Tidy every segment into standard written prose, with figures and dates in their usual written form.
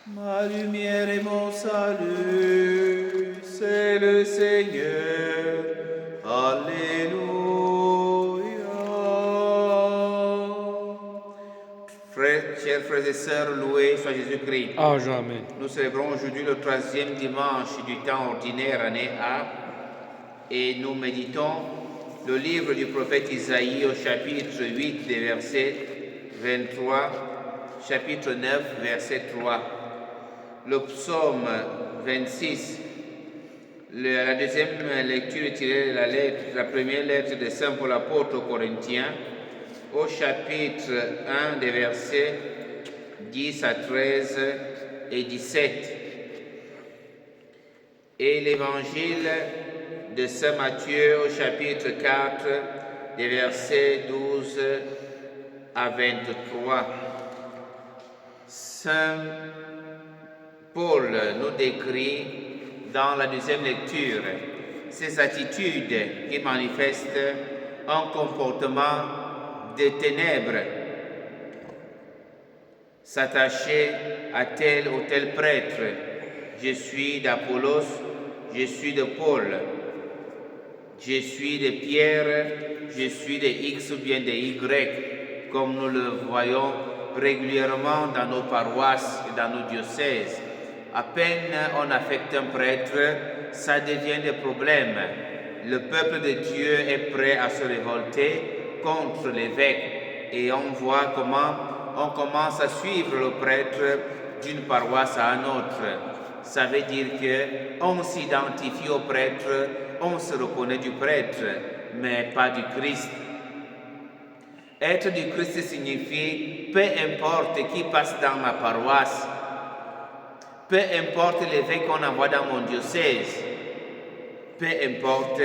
Ma lumière et mon salut, c'est le Seigneur. Alléluia. Chers frères et sœurs, loué soit Jésus-Christ. Ah, jamais. Nous célébrons aujourd'hui le 3e dimanche du temps ordinaire, année A, et nous méditons le livre du prophète Isaïe au chapitre 8, des versets 23, chapitre 9, verset 3. Le psaume 26, la deuxième lecture est tirée de la première lettre de Saint Paul apôtre aux Corinthiens, au chapitre 1 des versets 10 à 13 et 17. Et l'évangile de Saint Matthieu au chapitre 4 des versets 12 à 23. Saint Paul nous décrit dans la deuxième lecture ces attitudes qui manifestent un comportement de ténèbres, s'attacher à tel ou tel prêtre. Je suis d'Apollos, je suis de Paul, je suis de Pierre, je suis de X ou bien de Y, comme nous le voyons régulièrement dans nos paroisses et dans nos diocèses. À peine on affecte un prêtre, ça devient des problèmes. Le peuple de Dieu est prêt à se révolter contre l'évêque et on voit comment on commence à suivre le prêtre d'une paroisse à une autre. Ça veut dire qu'on s'identifie au prêtre, on se reconnaît du prêtre, mais pas du Christ. Être du Christ signifie, peu importe qui passe dans ma paroisse, peu importe l'évêque qu'on envoie dans mon diocèse, peu importe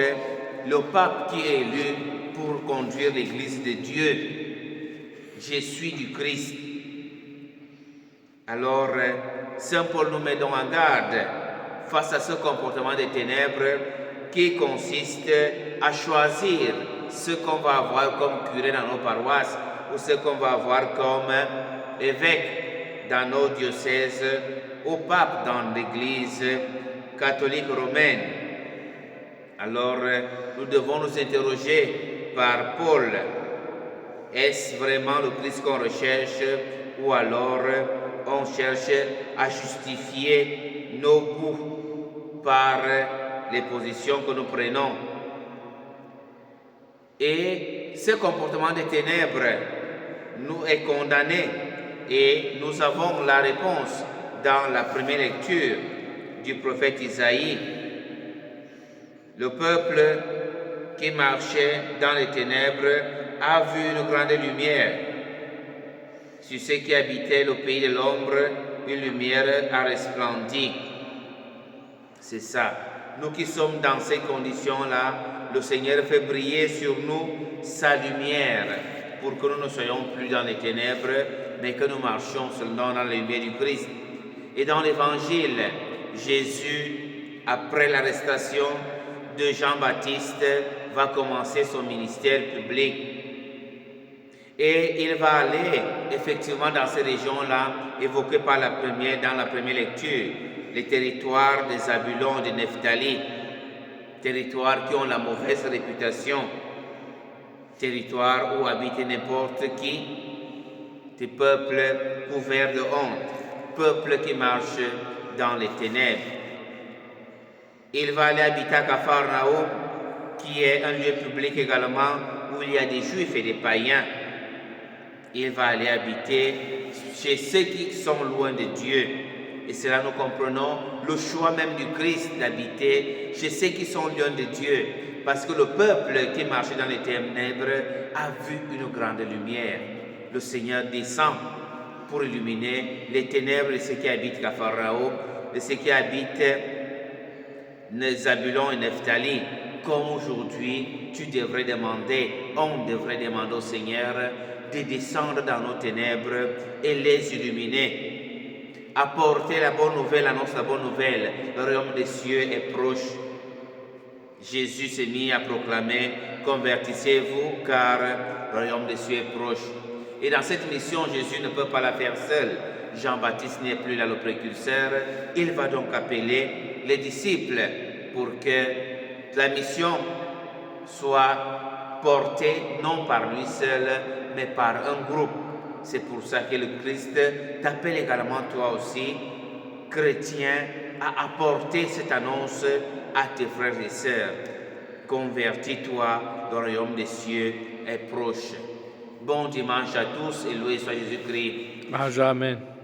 le pape qui est élu pour conduire l'Église de Dieu, je suis du Christ. Alors, Saint Paul nous met donc en garde face à ce comportement des ténèbres qui consiste à choisir ce qu'on va avoir comme curé dans nos paroisses ou ce qu'on va avoir comme évêque dans nos diocèses ou pape dans l'Église catholique romaine. Alors, nous devons nous interroger par Paul. Est-ce vraiment le Christ qu'on recherche ou alors on cherche à justifier nos goûts par les positions que nous prenons? Et ce comportement des ténèbres nous est condamné et nous avons la réponse dans la première lecture du prophète Isaïe. Le peuple qui marchait dans les ténèbres a vu une grande lumière. Sur ceux qui habitaient le pays de l'ombre, une lumière a resplendi. C'est ça. Nous qui sommes dans ces conditions-là, le Seigneur fait briller sur nous sa lumière pour que nous ne soyons plus dans les ténèbres, mais que nous marchions seulement dans la lumière du Christ. Et dans l'Évangile, Jésus, après l'arrestation de Jean-Baptiste, va commencer son ministère public. Et il va aller effectivement dans ces régions-là, évoquées dans la première lecture, les territoires de Zabulon et de Nephtali, territoires qui ont la mauvaise réputation, territoires où habitent n'importe qui, des peuples couverts de honte, peuples qui marchent dans les ténèbres. Il va aller habiter à Capharnaüm, qui est un lieu public également où il y a des juifs et des païens. Il va aller habiter chez ceux qui sont loin de Dieu. Et cela nous comprenons le choix même du Christ d'habiter chez ceux qui sont loin de Dieu. Parce que le peuple qui marchait dans les ténèbres a vu une grande lumière. Le Seigneur descend pour illuminer les ténèbres de ceux qui habitent Capharnaüm, de ceux qui habitent Zabulon et Nephtali. Comme aujourd'hui, on devrait demander au Seigneur de descendre dans nos ténèbres et les illuminer. Apporter la bonne nouvelle, annonce la bonne nouvelle. Le royaume des cieux est proche. Jésus s'est mis à proclamer, convertissez-vous car le royaume des cieux est proche. Et dans cette mission, Jésus ne peut pas la faire seul. Jean-Baptiste n'est plus là le précurseur. Il va donc appeler les disciples pour que la mission soit portée non par lui seul, mais par un groupe. C'est pour ça que le Christ t'appelle également toi aussi, chrétien, à apporter cette annonce à tes frères et sœurs. Convertis-toi, le royaume des cieux est proche. Bon dimanche à tous et loué soit Jésus-Christ. Amen.